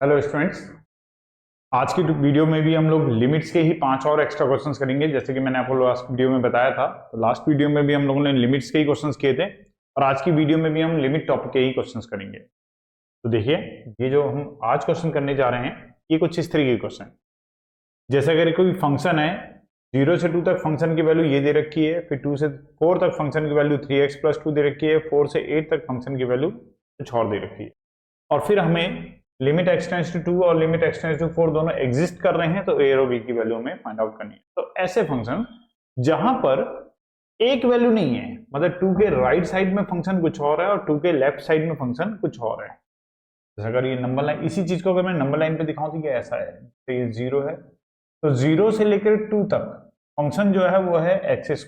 Hello students. आज की video में भी हम लोग लिमिट्स के ही 5 और एक्स्ट्रा क्वेश्चंस करेंगे। जैसे कि मैंने आपको लास्ट वीडियो में बताया था, तो लास्ट वीडियो में भी हम लोगों ने लिमिट्स के ही क्वेश्चंस किए थे और आज की वीडियो में भी हम लिमिट टॉपिक के ही क्वेश्चंस करेंगे। तो देखिए, ये जो हम आज क्वेश्चन करने जा रहे हैं ये कुछ इस तरीके के क्वेश्चन। जैसे अगर कोई फंक्शन है, 0 से 2 तक फंक्शन की वैल्यू ये दे रखी है, फिर 2 से 4 तक फंक्शन की वैल्यू 3x+2 दे रखी है, 4 से 8 तक फंक्शन की वैल्यू कुछ और दे रखी है, और फिर हमें लिमिट x टेंड्स टू 2 और लिमिट x टेंड्स टू 4 दोनों एग्जिस्ट कर रहे हैं, तो a और b की वैल्यू हमें फाइंड आउट करनी है। तो ऐसे फंक्शन जहां पर एक वैल्यू नहीं है, मतलब 2 के राइट साइड में फंक्शन कुछ और है और 2 के लेफ्ट साइड में फंक्शन कुछ और है। जैसे अगर ये नंबर लाइन, इसी चीज को अगर मैं नंबर लाइन पे दिखाऊं तो ये ऐसा है, तो ये 0 है, तो 0 से लेकर 2 तक फंक्शन जो है वो है x²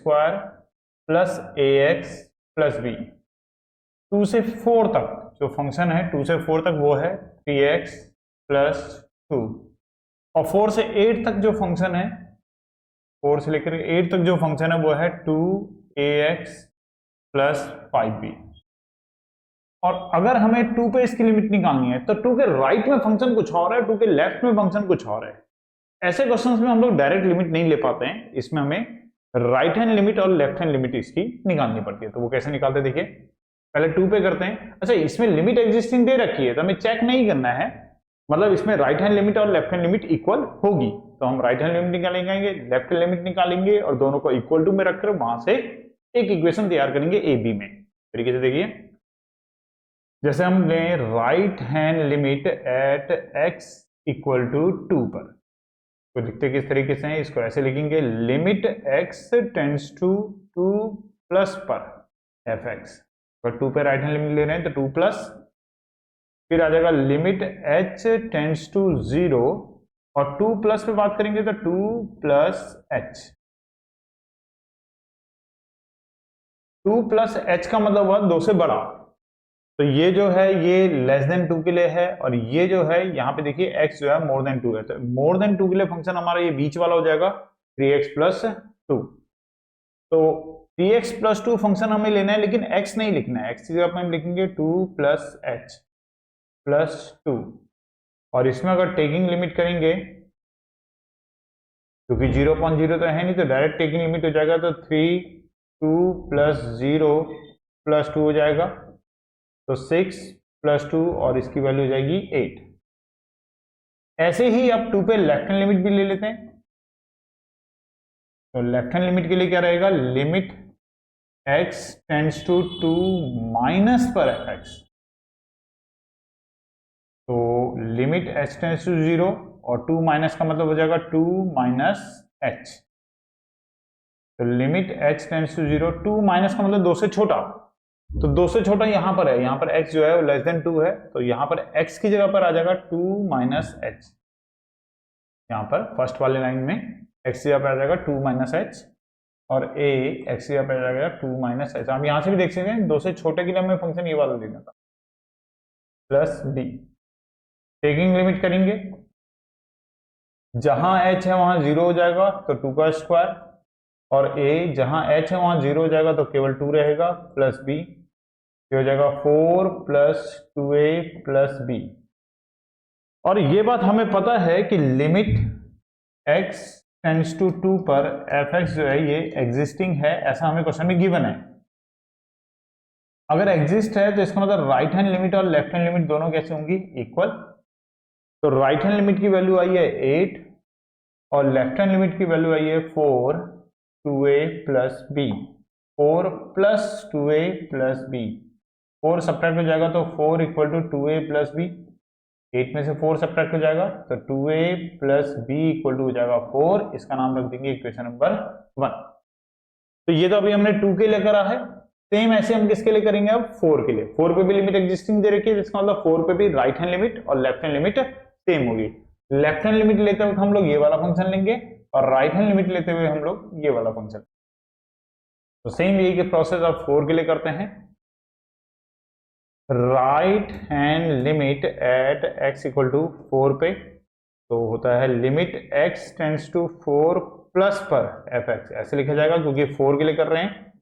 plus ax plus b। 2 से 4 तक जो फंक्शन है, 2 से 4 तक वो है 3x प्लस 2, और 4 से 8 तक जो फंक्शन है, 4 से लेकर 8 तक जो फंक्शन है वो है 2ax प्लस 5b। और अगर हमें 2 पे इसकी लिमिट निकालनी है तो 2 के राइट में फंक्शन कुछ और है, 2 के लेफ्ट में फंक्शन कुछ और है। ऐसे क्वेश्चंस में हम लोग डायरेक्ट लिमिट नहीं ले पाते हैं, इसमें हमें राइट हैंड लिमिट और लेफ्ट हैंड लिमिट इसकी निकालनी पड़ती है। तो वो कैसे निकालते हैं, देखिए पहले 2 पे करते हैं। अच्छा, इसमें लिमिट एग्जिस्टिंग दे रखी है तो हमें चेक नहीं करना है, मतलब इसमें राइट हैंड लिमिट और लेफ्ट हैंड लिमिट इक्वल होगी, तो हम राइट हैंड लिमिट निकालेंगे, लेफ्ट हैंड लिमिट निकालेंगे और दोनों को इक्वल टू में रखकर वहां से एक इक्वेशन तैयार करेंगे ए बी में। तरीके से देखिए, जैसे हम लें right hand limit at x equal to 2 पर, तो लिखते किस तरीके से हैं, इसको ऐसे लिखेंगे, limit x tends to 2 plus पर fx। अगर 2 पे राइट हैंड लिमिट ले रहे हैं तो 2 प्लस, फिर आ जाएगा लिमिट h टेंड्स टू 0, और 2 प्लस पे बात करेंगे तो 2 प्लस h। 2 प्लस h का मतलब हुआ 2 से बड़ा, तो ये जो है ये लेस देन 2 के लिए है, और ये जो है यहाँ पे देखिए x जो है मोर देन 2 है, तो मोर देन 2 के लिए फंक्शन हमारा ये बीच वाला हो जाएगा 3x प्लस 2। तो 3x प्लस 2 फंक्शन हमें लेना है, लेकिन x नहीं लिखना है, x की जगह हम लिखेंगे 2 प्लस h प्लस 2, और इसमें अगर टेकिंग लिमिट करेंगे, क्योंकि 0/0 तो है नहीं, तो डायरेक्ट टेकिंग लिमिट हो जाएगा, तो 3 2 प्लस 0 प्लस 2 हो जाएगा, तो 6 प्लस 2 और इसकी वैल्यू हो जाएगी 8। ऐसे ही अब 2 पे लेफ्ट हैंड लिमिट भी ले लेते हैं, तो लेफ्ट हैंड लिमिट के लिए क्या रहेगा, limit x tends to 2 minus पर fx। तो लिमिट h टेंड्स टू 0 और 2 माइनस का मतलब हो जाएगा 2 माइनस h। तो limit h tends to 0, 2 minus का मतलब 2 से छोटा, तो 2 से छोटा यहां पर है, यहां पर x जो है वो लेस देन 2 है, तो यहां पर x की जगह पर आ जाएगा 2 माइनस h। यहां पर फर्स्ट वाले लाइन में x की जगह पर आ जाएगा 2 माइनस h, और a x की जगह पर आ जाएगा 2 माइनस h। हम यहां से भी देख सकते हैं 2 से छोटे के लिए हमें फंक्शन ये वाला लेना था, प्लस b। टेकिंग लिमिट करेंगे, जहां h है वहां 0 हो जाएगा तो 2 का स्क्वायर, और a जहां h है वहां 0 हो जाएगा तो केवल 2 रहेगा, प्लस b, ये हो जाएगा 4 प्लस 2a प्लस b। और ये बात हमें पता है कि लिमिट x टेंड्स टू 2 पर fx जो है ये एग्जिस्टिंग है, ऐसा हमें क्वेश्चन में गिवन है। अगर एग्जिस्ट है तो इसका मतलब राइट हैंड लिमिट और लेफ्ट हैंड लिमिट दोनों कैसे होंगी, इक्वल। तो राइट हैंड लिमिट की वैल्यू आई है 8 और लेफ्ट हैंड लिमिट की वैल्यू आई है 4 2a plus b, 4 plus 2a plus b, 4 subtract हो जाएगा तो 4 equal to 2a plus b, 8 में से 4 सब्ट्रैक्ट हो जाएगा तो 2a plus b equal to हो जाएगा 4। इसका नाम रख देंगे इक्वेशन नंबर 1। तो ये तो अभी हमने 2 के लिए करा है, सेम ऐसे हम किसके लिए करेंगे अब 4 के लिए। 4 पे भी लिमिट एग्जिस्टिंग दे रखी है, जिसका मतलब 4 पे भी राइट हैंड लिमिट और लेफ्ट हैंड लिमिट सेम होगी। लेफ्ट हैंड लिमिट लेते वक्त हम लोग ये वाला फंक्शन लेंगे, और राइट हैंड लिमिट लेते हुए हम लोग ये वाला फंक्शन। तो सेम यही के प्रोसेस आप 4 के लिए करते हैं। Right hand limit at x equal to 4 पे, तो होता है limit x tends to 4 plus पर fx, ऐसे लिखा जाएगा क्योंकि 4 के लिए कर रहे हैं।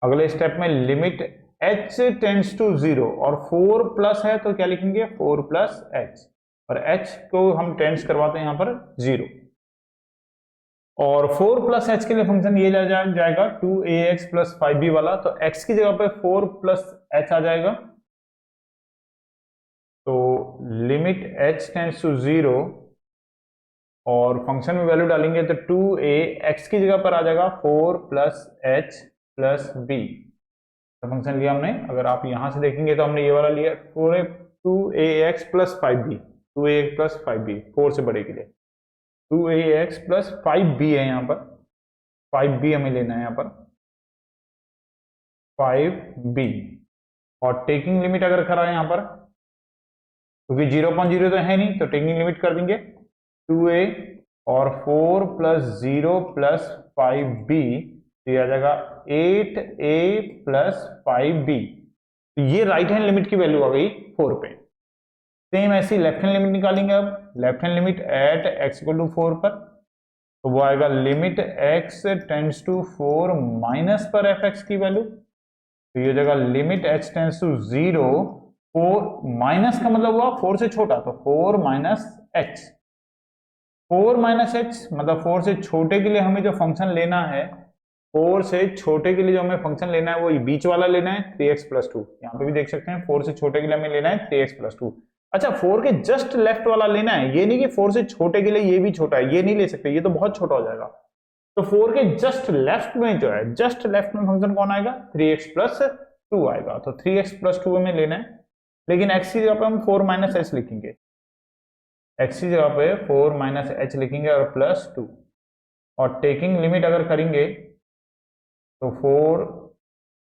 अगले स्टेप में लिमिट h टेंड्स टू 0, और 4 प्लस है तो क्या लिखेंगे 4 प्लस h, और h को हम टेंस करवाते हैं यहाँ पर 0। और 4 प्लस एच के लिए फंक्शन ये जाएगा 2ax प्लस 5b वाला, तो x की जगह पे 4 प्लस एच आ जाएगा, तो लिमिट h टेंड्स टू 0 और फंक्शन में वैल्यू डालेंगे तो 2a x की जगह पर आ जाएगा 4 प्लस एच प्लस b। तो फंक्शन लिया हमने, अगर आप यहां से देखेंगे तो हमने ये वाला लिया 2ax plus 5b, 2ax plus 5b 4 से बड़े के लिए 2ax प्लस 5b है यहाँ पर, 5b हमें लेना है यहाँ पर 5b। और टेकिंग लिमिट अगर करा है यहाँ पर, क्योंकि 0.0 तो है नहीं, तो टेकिंग लिमिट कर देंगे 2a और 4 प्लस 0 प्लस 5b, तो ये आ जाएगा 8a प्लस 5b। तो ये राइट हैंड लिमिट की वैल्यू आ गई 4 पे। सेम ऐसी लेफ्ट हैंड लिमिट निकालेंगे। अब left hand limit at x equal to 4 पर, तो वो आएगा limit x tends to 4 minus पर fx की वैल्यू, तो ये जगह limit x tends to 0, 4 minus का मतलब हुआ 4 से छोटा, तो 4 माइनस h, 4 माइनस h मतलब 4 से छोटे के लिए हमें जो फंक्शन लेना है, 4 से छोटे के लिए जो हमें फंक्शन लेना है वो बीच वाला लेना है 3x प्लस 2। यहाँ पे भी देख सकते हैं 4 से छोटे के लिए हमें लेना है 3x प्लस 2। अच्छा, 4 के जस्ट लेफ्ट वाला लेना है, ये नहीं कि 4 से छोटे के लिए ये भी छोटा है, ये नहीं ले सकते, ये तो बहुत छोटा हो जाएगा। तो 4 के जस्ट लेफ्ट में जो है, जस्ट लेफ्ट में फंक्शन कौन आएगा, 3x प्लस 2 आएगा, तो 3x प्लस 2 हमें लेना है। लेकिन x की जगह पे हम 4 माइनस एच लिखेंगे, x की जगह पे 4 माइनस एच लिखेंगे और प्लस 2, और टेकिंग लिमिट अगर करेंगे तो 4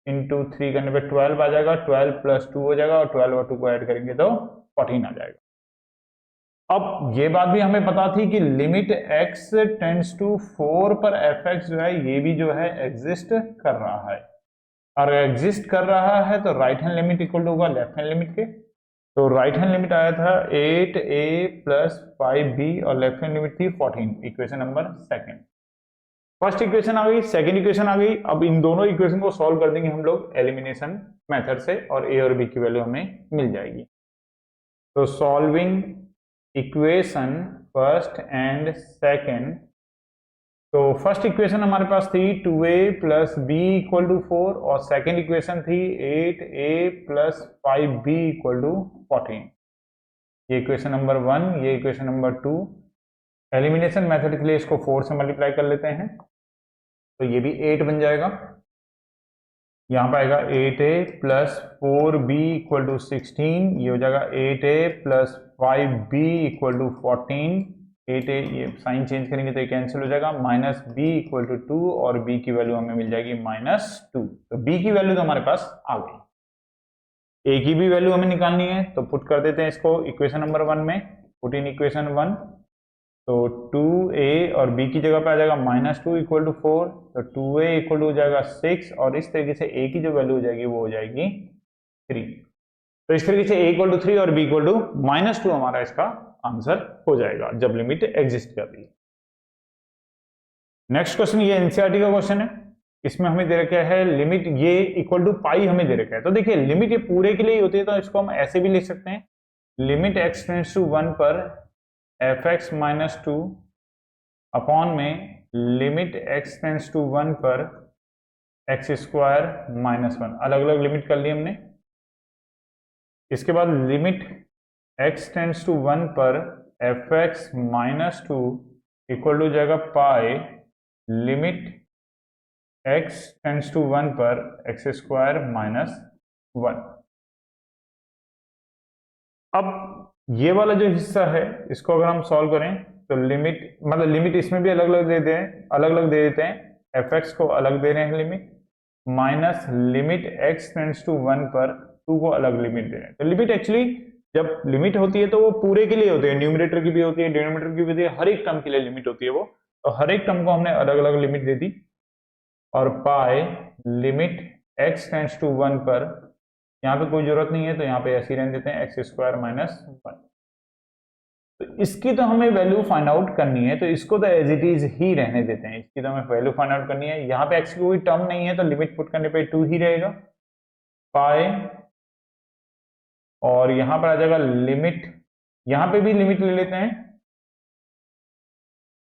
इंटू 3 करने पे 12 आ जाएगा, 12 प्लस 2 हो जाएगा, और 12 और 2 को ऐड करेंगे तो 14 आ जाएगा। अब ये बात भी हमें पता थी कि लिमिट x टेंड्स टू 4 पर fx जो है ये भी जो है एग्जिस्ट कर रहा है, और एग्जिस्ट कर रहा है तो right hand limit equal to होगा लेफ्ट हैंड लिमिट के। तो राइट हैंड लिमिट आया था 8a प्लस 5b और लेफ्ट हैंड लिमिट थी 14, equation number second. First equation आ गई, सेकंड इक्वेशन आ गई। अब इन दोनों इक्वेशन को सॉल्व कर देंगे हम लोग एलिमिनेशन मेथड से, और a और b की वैल्यू हमें मिल जाएगी। तो solving equation first and second, तो फर्स्ट इक्वेशन हमारे पास थी 2a plus B equal to 4, और सेकंड इक्वेशन थी 8a plus 5b equal to 14। ये इक्वेशन नंबर 1, ये इक्वेशन नंबर 2। एलिमिनेशन मेथड के लिए इसको 4 से मल्टीप्लाई कर लेते हैं, तो ये भी 8 बन जाएगा। यहाँ पर आएगा 8a plus 4b equal to 16, ये हो जाएगा 8a plus 5b equal to 14। 8a ये साइन चेंज करेंगे तो ये कैंसिल हो जाएगा, माइनस b इक्वल टू 2, और b की वैल्यू हमें मिल जाएगी -2। तो b की वैल्यू तो हमारे पास आ गई। a की भी वैल्यू हमें निकालनी है, तो पुट कर देते हैं इसको इक्वेशन नंबर 1 में, पुट इन इक्वेशन 1। तो 2a और b की जगह पे आ जाएगा -2 इक्वल टू 4, तो 2a इक्वल टू हो जाएगा 6, और इस तरीके से a की जो वैल्यू हो जाएगी वो हो जाएगी 3। तो इस तरीके से a इक्वल टू 3 और b इक्वल टू -2 हमारा इसका आंसर हो जाएगा जब लिमिट एग्जिस्ट कर रही है। नेक्स्ट क्वेश्चन, ये एनसीईआरटी का क्वेश्चन है। इसमें हमें दे रखा है लिमिट ये इक्वल टू पाई हमें दे रखा है। तो देखिए लिमिट ये पूरे के लिए ही होती है, तो इसको हम ऐसे भी लिख सकते हैं, लिमिट x टेंड्स टू 1 पर fx माइनस 2 अपॉन में लिमिट x टेंड्स टू 1 पर x स्क्वायर माइनस 1। अलग अलग लिमिट कर ली हमने। इसके बाद लिमिट x टेंड्स टू 1 पर fx माइनस 2 इक्वल टू जाएगा pi limit x tends to 1 पर x स्क्वायर माइनस 1। अब ये वाला जो हिस्सा है इसको अगर हम सॉल्व करें तो लिमिट मतलब लिमिट इसमें भी अलग अलग देते हैं, अलग अलग दे देते हैं। fx को अलग दे रहे हैं limit, minus limit x tends to 1 पर 2 को अलग लिमिट दे रहे हैं। तो लिमिट एक्चुअली जब लिमिट होती है तो वो पूरे के लिए होती है, न्यूमरेटर की भी होती है, डिनोमिनेटर की भी होती है, हर एक टर्म के लिए लिमिट होती है वो। तो हर एक टर्म को हमने अलग अलग लिमिट दे दी, और pi limit x tends to 1 पर, यहाँ पे कोई जरूरत नहीं है तो यहाँ पे ऐसे ही रहने देते हैं x स्क्वायर माइनस 1। तो इसकी तो हमें वैल्यू फाइंड आउट करनी है, तो इसको तो एज इट इज ही रहने देते हैं, इसकी तो हमें वैल्यू फाइंड आउट करनी है। यहाँ पे x की कोई टर्म नहीं है तो लिमिट पुट करने पे 2 ही रहेगा पाई, और यहाँ पर आ जाएगा लिमिट यहां पे भी लिमिट ले लेते हैं।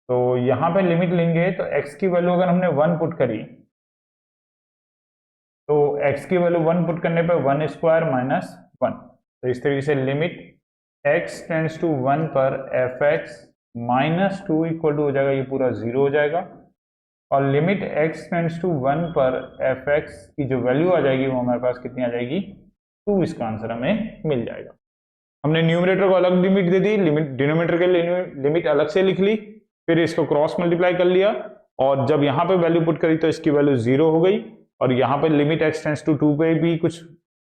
तो यहां पे लिमिट लेंगे तो x की वैल्यू अगर हमने 1 पुट करी तो x की वैल्यू 1 पुट करने पे 1 स्क्वायर माइनस 1। तो इस तरीके से लिमिट x टेंड्स टू 1 पर fx माइनस 2 इक्वल टू हो जाएगा, ये पूरा 0 हो जाएगा। और लिमिट x टेंड्स टू 1 पर fx की जो वैल्यू आ जाएगी वो हमारे पास कितनी आ जाएगी, 2। इसका आंसर हमें मिल जाएगा। हमने न्यूमरेटर को अलग लिमिट दे दी, लिमिट डिनोमिनेटर के लिए लिमिट अलग से लिख ली, फिर इसको क्रॉस मल्टीप्लाई कर लिया और जब यहाँ पे वैल्यू पुट करी तो इसकी वैल्यू 0 हो गई। और यहाँ पे लिमिट x टेंड्स टू 2 पे भी कुछ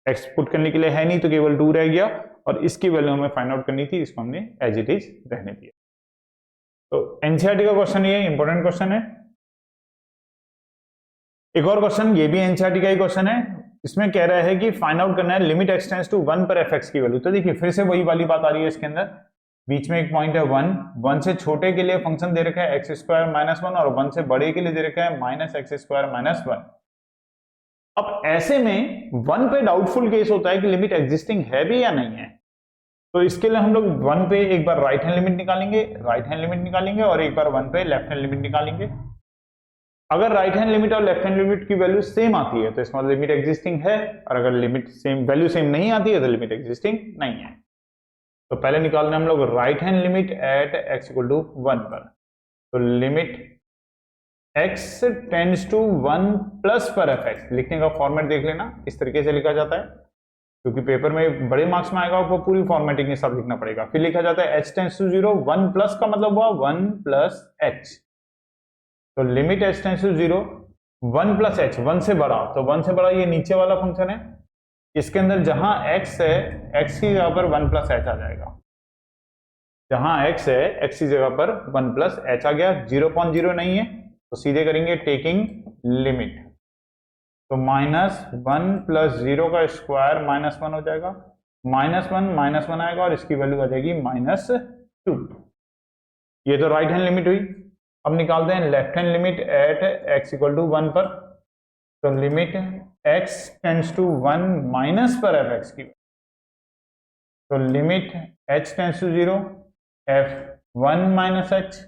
x पुट करने के लिए है नहीं, तो केवल 2 रह गया और इसकी वैल्यू हमें फाइंड आउट करनी थी, इसको हमने एज इट इज रहने दिया। तो एनसीईआरटी का क्वेश्चन ये इंपॉर्टेंट क्वेश्चन है। एक और क्वेश्चन, ये भी एनसीईआरटी का ही क्वेश्चन है। इसमें कह रहा है कि फाइंड आउट करना है लिमिट x टेंड्स टू 1 पर fx की वैल्यू। तो देखिए फिर से वही वाली बात आ रही है इसके अंदर, बीच में एक पॉइंट है 1 से छोटे के लिए फंक्शन दे रखा है x स्क्वायर माइनस 1 और 1 से बड़े के लिए दे रखा है माइनस x स्क्वायर माइनस 1। अब ऐसे में 1 पे डाउटफुल केस होता है कि लिमिट एग्जिस्टिंग है भी या नहीं है। तो इसके लिए हम लोग 1 पे एक बार राइट हैंड लिमिट निकालेंगे और एक बार 1 पे लेफ्ट हैंड लिमिट निकालेंगे। अगर राइट हैंड लिमिट और लेफ्ट हैंड लिमिट की वैल्यू सेम आती है तो इसका मतलब लिमिट एग्जिस्टिंग है, और अगर लिमिट सेम वैल्यू सेम नहीं आती है तो लिमिट एग्जिस्टिंग नहीं है। तो पहले निकालना हम लोग right hand limit at x equal to 1 पर। तो limit x tends to 1 plus पर fx, लिखने का फॉर्मेट देख लेना, इस तरीके से लिखा जाता है क्योंकि पेपर में बड़े मार्क्स में आएगा, आपको पूरी फॉर्मेटिंग के साथ लिखना पड़ेगा। फिर लिखा जाता है h टेंड्स टू 0, 1 प्लस का मतलब हुआ 1 प्लस h। तो limit h tends to 0, 1 plus h, 1 से बड़ा, तो 1 से बड़ा ये नीचे वाला फंक्शन है, इसके अंदर जहां x है x की जगह पर 1 प्लस h आ जाएगा। जहां x है x की जगह पर 1 प्लस h आ गया, 0.0 नहीं है तो सीधे करेंगे टेकिंग लिमिट। तो माइनस 1 प्लस 0 का स्क्वायर माइनस 1 हो जाएगा, माइनस 1 आएगा और इसकी वैल्यू आ जाएगी माइनस 2। ये तो राइट हैंड लिमिट हुई। अब निकालते हैं left hand limit at x equal to 1 पर। तो limit x tends to 1 minus पर fx की, तो limit h tends to 0 f1 minus h।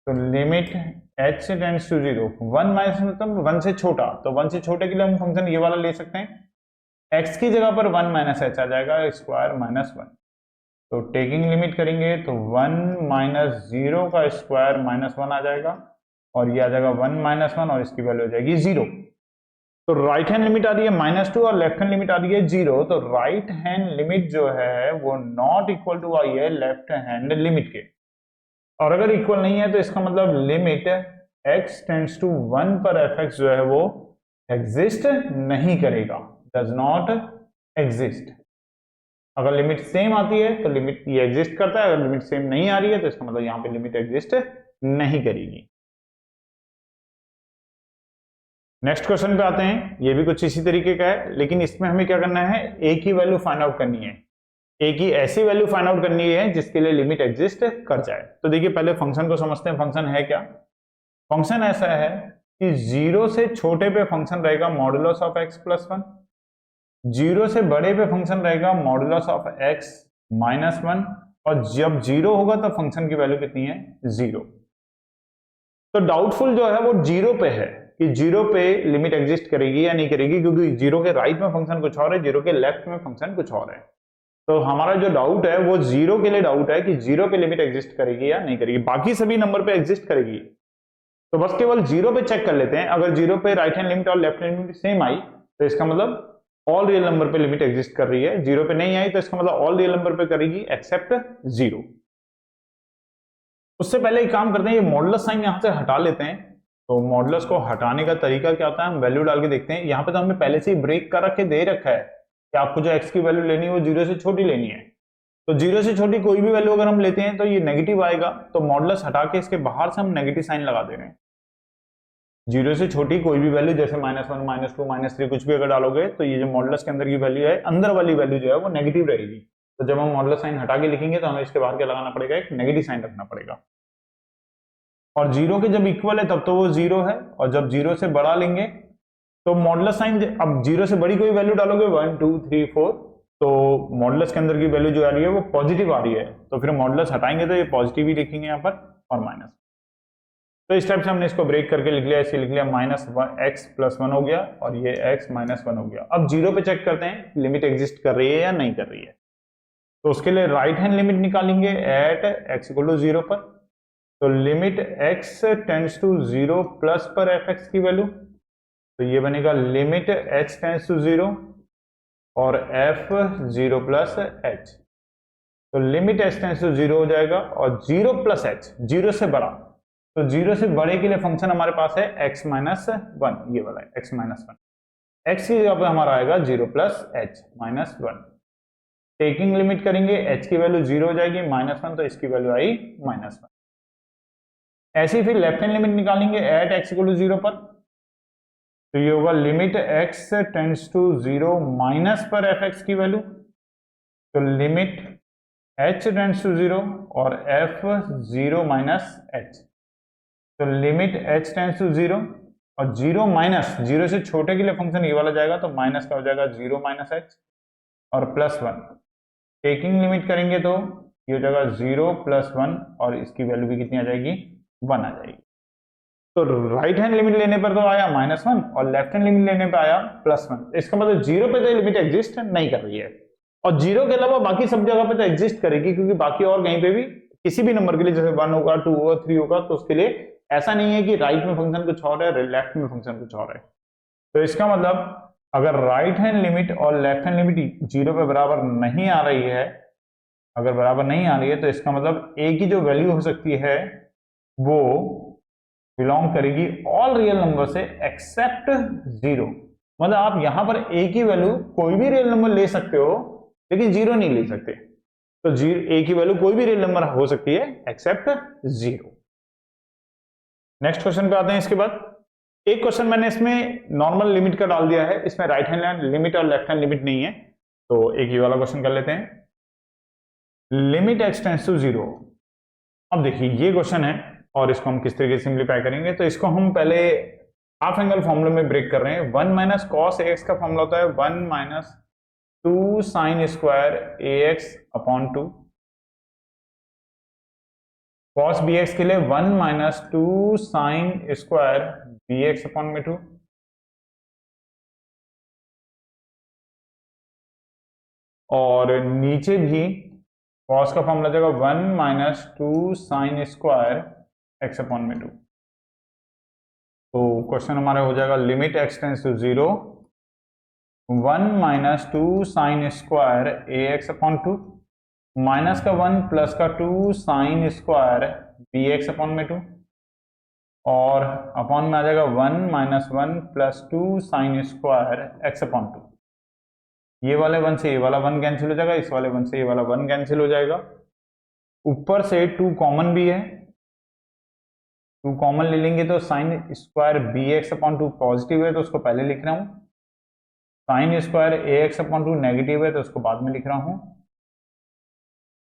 तो limit h tends to 0, 1 minus मतलब 1 से छोटा, तो 1 से छोटे के लिए हम फंक्शन ये वाला ले सकते हैं, x की जगह पर 1 माइनस h आ जाएगा, स्क्वायर माइनस 1। तो टेकिंग लिमिट करेंगे तो 1 माइनस 0 का स्क्वायर माइनस 1 आ जाएगा और ये आ जाएगा 1 माइनस 1 और इसकी वैल्यू हो जाएगी 0। तो राइट हैंड लिमिट आ रही है माइनस 2 और लेफ्ट हैंड लिमिट आ रही है 0। तो राइट हैंड लिमिट जो है वो नॉट इक्वल टू आई है लेफ्ट हैंड लिमिट के, और अगर इक्वल नहीं है तो इसका मतलब लिमिट x टेंड्स टू 1 पर fx जो है वो एग्जिस्ट नहीं करेगा, डज नॉट एग्जिस्ट। अगर लिमिट सेम आती है तो लिमिट ये एग्जिस्ट करता है, अगर लिमिट सेम नहीं आ रही है तो इसका मतलब यहां पे लिमिट एग्जिस्ट नहीं करेगी। नेक्स्ट क्वेश्चन पे आते हैं, ये भी कुछ इसी तरीके का है, लेकिन इसमें हमें क्या करना है, एक ही वैल्यू फाइंड आउट करनी है, एक ही ऐसी वैल्यू फाइंड आउट करनी है जिसके लिए लिमिट एग्जिस्ट कर जाए। तो देखिए पहले फंक्शन को समझते हैं, फंक्शन है क्या। फंक्शन ऐसा है कि 0 से छोटे पे फंक्शन रहेगा मॉडुलस ऑफ x प्लस 1, 0 से बड़े पे फंक्शन रहेगा मॉडुलस ऑफ x माइनस 1, और जब 0 होगा तो फंक्शन की वैल्यू कितनी है, 0। तो डाउटफुल जो है वो 0 पे है कि 0 पे लिमिट एग्जिस्ट करेगी या नहीं करेगी, क्योंकि 0 के राइट में फंक्शन कुछ और है, 0 के लेफ्ट में फंक्शन कुछ और है। तो हमारा जो डाउट है वो 0 के लिए डाउट है कि 0 पे लिमिट एग्जिस्ट करेगी या नहीं करेगी, बाकी सभी नंबर पे एग्जिस्ट करेगी। तो बस केवल 0 पे चेक कर लेते हैं, अगर 0 पे राइट हैंड लिमिट और लेफ्ट हैंड लिमिट सेम आई तो इसका मतलब ऑल रियल नंबर पे लिमिट एग्जिस्ट कर रही है, 0 पे नहीं आई तो इसका मतलब ऑल रियल नंबर पे करेगी एक्सेप्ट 0। उससे पहले एक काम करते हैं, ये मॉडुलस साइन यहां से हटा लेते हैं। तो मॉडुलस को हटाने का तरीका क्या होता है, हम वैल्यू डाल के देखते हैं। यहाँ पे तो हमने पहले से ही ब्रेक कर रखे दे रखा है कि आपको जो x की वैल्यू लेनी है वो 0 से छोटी लेनी है। तो 0 से छोटी कोई भी वैल्यू अगर हम लेते हैं तो ये नेगेटिव आएगा, तो मॉडुलस हटा के इसके बाहर से हम नेगेटिव साइन लगा दे रहे हैं। 0 से छोटी कोई भी वैल्यू जैसे -1 -2 -3 कुछ भी अगर डालोगे तो ये जो मॉडुलस के अंदर की वैल्यू है, अंदर वाली वैल्यू जो है वो नेगेटिव रहेगी। तो जब हम मॉडुलस साइन हटा के लिखेंगे तो हमें इसके बाहर क्या लगाना पड़ेगा, एक नेगेटिव साइन रखना पड़ेगा। और 0 के जब इक्वल है तब तो वो 0 है, और जब 0 से बड़ा लेंगे तो मॉडुलस साइन, अब 0 से बड़ी कोई वैल्यू डालोगे 1 2 3 4 तो मॉडुलस के अंदर की वैल्यू जो आ रही है वो पॉजिटिव आ रही है, तो फिर मॉडुलस हटाएंगे तो ये पॉजिटिव ही लिखेंगे यहाँ पर और माइनस। तो इस टाइप से हमने इसको ब्रेक करके लिख लिया, ऐसे लिख लिया माइनस एक्स प्लस 1 हो गया और ये एक्स माइनस 1 हो गया। अब जीरो पे चेक करते हैं लिमिट एग्जिस्ट कर रही है या नहीं कर रही है। तो उसके लिए राइट हैंड लिमिट निकालेंगे एट एक्स इक्वल टू 0 पर। तो limit x tends to 0 plus पर एफ एक्स की वैल्यू, तो ये बनेगा लिमिट एच टेंड्स टू 0 और एफ 0 प्लस एच। तो लिमिट एच टेंड्स टू 0 हो जाएगा और 0 प्लस एच, 0 से बड़ा, तो 0 से बड़े के लिए फंक्शन हमारे पास है x माइनस 1, ये वाला है x माइनस 1। x की जगह पे हमारा आएगा 0 plus H minus 1। Taking limit करेंगे h की वैल्यू 0 हो जाएगी, माइनस 1 तो इसकी वैल्यू आई माइनस 1। ऐसे ही फिर लेफ्ट हैंड लिमिट निकालेंगे एट x इक्वल टू 0 पर। तो ये होगा limit x tends to 0 minus पर एफ एक्स की वैल्यू, तो लिमिट h टेंड्स टू 0 और f 0 माइनस h। तो लिमिट h टेंड्स टू 0 और 0 माइनस 0 से छोटे के लिए फंक्शन ये वाला जाएगा, तो माइनस का हो जाएगा 0 माइनस h और प्लस 1। टेकिंग लिमिट करेंगे तो ये हो जाएगा 0 प्लस 1 और इसकी वैल्यू भी कितनी आ जाएगी, 1 आ जाएगी। तो राइट हैंड लिमिट लेने पर तो आया माइनस 1 और लेफ्ट हैंड लिमिट लेने पर आया प्लस 1। इसका मतलब 0 पे तो लिमिट एग्जिस्ट नहीं कर रही है और 0 के अलावा बाकी सब जगह पे तो एग्जिस्ट करेगी, क्योंकि बाकी और कहीं पे भी किसी भी नंबर के लिए जैसे 1 होगा 2 होगा 3 होगा, तो उसके लिए ऐसा नहीं है कि राइट में फंक्शन कुछ और है लेफ्ट में फंक्शन कुछ और है। तो इसका मतलब अगर राइट हैंड लिमिट और लेफ्ट हैंड लिमिट 0 पे बराबर नहीं आ रही है, अगर बराबर नहीं आ रही है, तो इसका मतलब a की जो वैल्यू हो सकती है वो बिलोंग करेगी ऑल रियल नंबर से एक्सेप्ट 0। मतलब आप यहां पर a की वैल्यू कोई भी रियल नंबर ले सकते हो लेकिन 0 नहीं ले सकते। तो a की वैल्यू कोई भी रियल नंबर हो सकती है एक्सेप्ट 0। नेक्स्ट क्वेश्चन पे आते हैं। इसके बाद एक क्वेश्चन मैंने इसमें नॉर्मल लिमिट का डाल दिया है, इसमें राइट हैंड लिमिट और लेफ्ट हैंड लिमिट नहीं है, तो एक ये वाला क्वेश्चन कर लेते हैं। Limit x tends to 0। अब देखिए ये क्वेश्चन है और इसको हम किस तरीके से सिंप्लीफाई करेंगे, तो इसको हम पहले हाफ एंगल फॉर्मूला में ब्रेक कर रहे हैं। 1 माइनस कॉस एक्स का फॉर्मूला होता है 1 माइनस 2 साइन स्क्वायर ए x upon 2। Cos B x के लिए 1 minus 2 sine square B x upon में 2। और नीचे भी कॉस का फॉर्मूला जाएगा 1 minus 2 sine square x upon में 2। तो क्वेश्चन हमारा हो जाएगा limit x tends to 0 1 minus 2 sine square A x upon 2 minus का 1 प्लस का 2 sine square B x upon में 2 और अपॉन में आ जाएगा 1 minus 1 plus 2 sine square x upon 2। ये वाले 1 से ये वाला 1 कैंसिल हो जाएगा, इस वाले 1 से ये वाला 1 कैंसिल हो जाएगा। ऊपर से 2 कॉमन भी है, 2 कॉमन ले लेंगे तो sine square B x upon 2 positive है तो उसको पहले लिख रहा हूं, साइन स्क्वायर ए एक्स अपॉन 2 नेगेटिव है तो उसको बाद में लिख रहा हूं,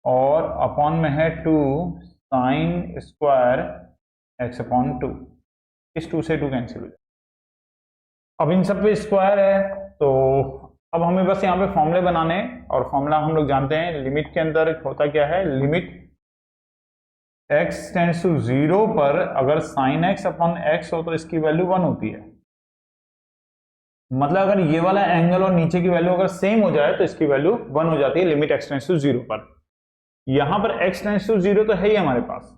और अपॉन में है 2 साइन स्क्वायर एक्स अपॉन 2। इस 2 से 2 कैंसिल हो जाएगा। अब इन सब पे स्क्वायर है, तो अब हमें बस यहाँ पे फॉर्मूले बनाने हैं और फॉर्मूला हम लोग जानते हैं। लिमिट के अंदर होता क्या है, लिमिट x टेंड्स टू 0 पर अगर साइन x अपॉन x हो तो इसकी वैल्यू 1 होती है। मतलब अगर ये वाला एंगल और नीचे की वैल्यू अगर सेम हो जाए तो इसकी वैल्यू 1 हो जाती है लिमिट x टेंड्स टू 0 पर। यहां पर x टेंड्स टू 0 तो है ही हमारे पास,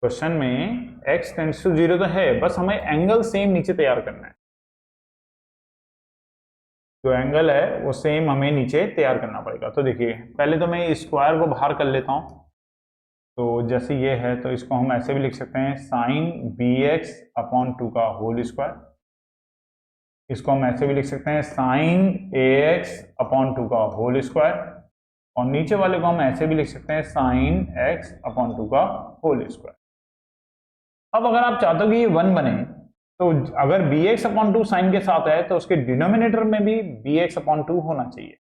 क्वेश्चन में x टेंड्स टू 0 तो है, बस हमें एंगल सेम नीचे तैयार करना है। जो एंगल है वो सेम हमें नीचे तैयार करना पड़ेगा। तो देखिए पहले तो मैं स्क्वायर को बाहर कर लेता हूं, तो जैसे ये है तो इसको हम ऐसे भी लिख सकते हैं साइन बी एक्स अपॉन 2 का होल स्क्वायर। इसको हम ऐसे भी लिख सकते हैं साइन ए एक्स अपॉन 2 का होल स्क्वायर, और नीचे वाले को हम ऐसे भी लिख सकते हैं साइन एक्स अपॉन 2 का होल स्क्वायर। अब अगर आप चाहते हो कि ये 1 बने, तो अगर बी एक्स अपॉन 2 साइन के साथ है तो उसके डिनोमिनेटर में भी बी एक्स अपॉन 2 होना चाहिए।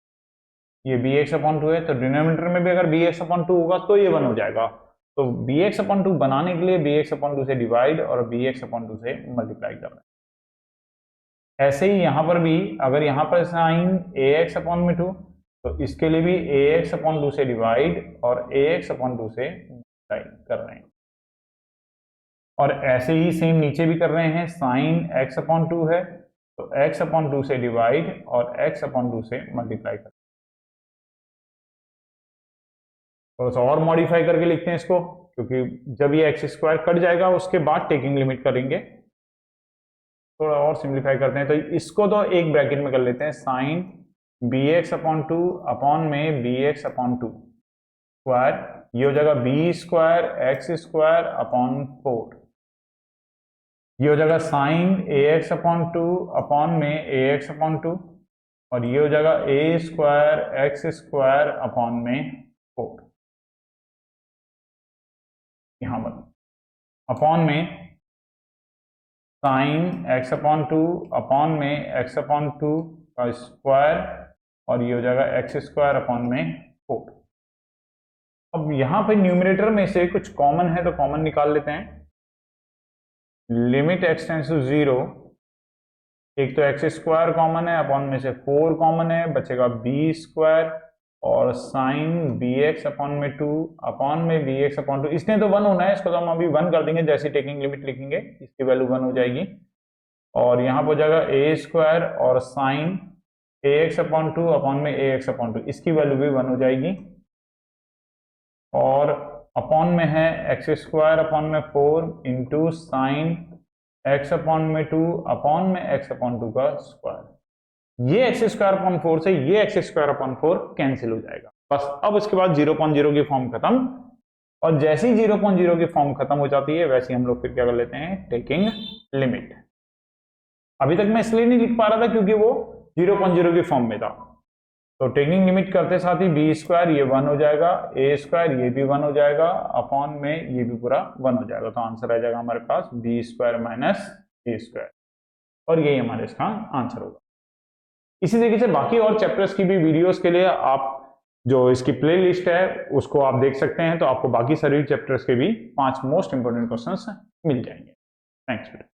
ये बी एक्स अपॉन 2 है तो डिनोमिनेटर में भी अगर बी एक्स अपॉन 2 होगा तो ये 1 हो जाएगा। तो बी एक्स अपॉन 2 बनाने के लिए बी एक्स अपॉन 2 से डिवाइड और बी एक्स अपॉन 2 से मल्टीप्लाई कर रहे हैं। ऐसे ही यहां पर भी अगर यहां पर साइन ए एक्स अपॉन में 2 तो इसके लिए भी ax अपॉन 2 से डिवाइड और ax अपॉन 2 से मल्टीप्लाई कर रहे हैं। और ऐसे ही सेम नीचे भी कर रहे हैं, साइन x अपॉन 2 है तो x अपॉन 2 से डिवाइड और x अपॉन 2 से मल्टीप्लाई कर। थोड़ा सा और मॉडिफाई करके लिखते हैं इसको, क्योंकि जब ये एक्स स्क्वायर कट जाएगा उसके बाद टेकिंग लिमिट करेंगे। थोड़ा और सिंप्लीफाई करते हैं, तो इसको तो एक ब्रैकेट में कर लेते हैं, sine b x upon 2 upon में बी एक्स अपॉन 2 स्क्वायर, ये हो जाएगा b square x square upon 4, ये हो जाएगा sine a x upon 2 upon में ए एक्स अपॉन 2, और ये हो जाएगा a square x square upon में 4, यहां पर अपॉन में साइन एक्स अपॉन 2 अपॉन में एक्स अपॉन 2 का स्क्वायर, और ये हो जाएगा एक्स स्क्वायर अपॉन में 4। अब यहां पे न्यूमरेटर में से कुछ कॉमन है तो कॉमन निकाल लेते हैं। लिमिट एक्स टेंड्स टू 0, एक तो एक्स स्क्वायर कॉमन है, अपॉन में से 4 कॉमन है, बचेगा बी स्क्वायर और साइन बी एक्स अपॉन में 2 अपॉन में बी एक्स अपॉन 2, इसने तो 1 होना है, इसको तो हम अभी 1 कर देंगे, जैसे टेकिंग लिमिट लिखेंगे इसकी वैल्यू 1 हो जाएगी, और यहाँ पर हो जाएगा ए स्क्वायर और sign a x upon 2 upon में ए एक्स अपॉन 2, इसकी वैल्यू भी 1 हो जाएगी, और अपॉन में है एक्स स्क्वायर अपॉन में 4 इंटू साइन एक्स अपॉन में 2 अपॉन में एक्स अपॉन 2 का स्क्वायर, ये एक्स स्क्वायर अपॉन 4 से ये एक्स स्क्वायर अपॉन 4 कैंसिल हो जाएगा बस। अब उसके बाद 0.0 की फॉर्म खत्म, और जैसे ही 0.0 की फॉर्म खत्म हो जाती है वैसे ही हम लोग फिर क्या कर लेते हैं, टेकिंग लिमिट। अभी तक मैं इसलिए नहीं लिख पा रहा था क्योंकि वो 0.0 की फॉर्म में था, तो टेकिंग लिमिट करते साथ ही बी स्क्वायर ये 1 हो जाएगा, ए स्क्वायर ये भी 1 हो जाएगा, अपॉन में ये भी पूरा 1 हो जाएगा, तो आंसर आ जाएगा हमारे पास बी स्क्वायर माइनस ए स्क्वायर, और यही हमारे इसका आंसर होगा। इसी तरीके से बाकी और चैप्टर्स की भी वीडियोस के लिए आप जो इसकी प्ले लिस्ट है उसको आप देख सकते हैं, तो आपको बाकी सभी चैप्टर्स के भी 5 मोस्ट इंपोर्टेंट क्वेश्चंस मिल जाएंगे। थैंक्स।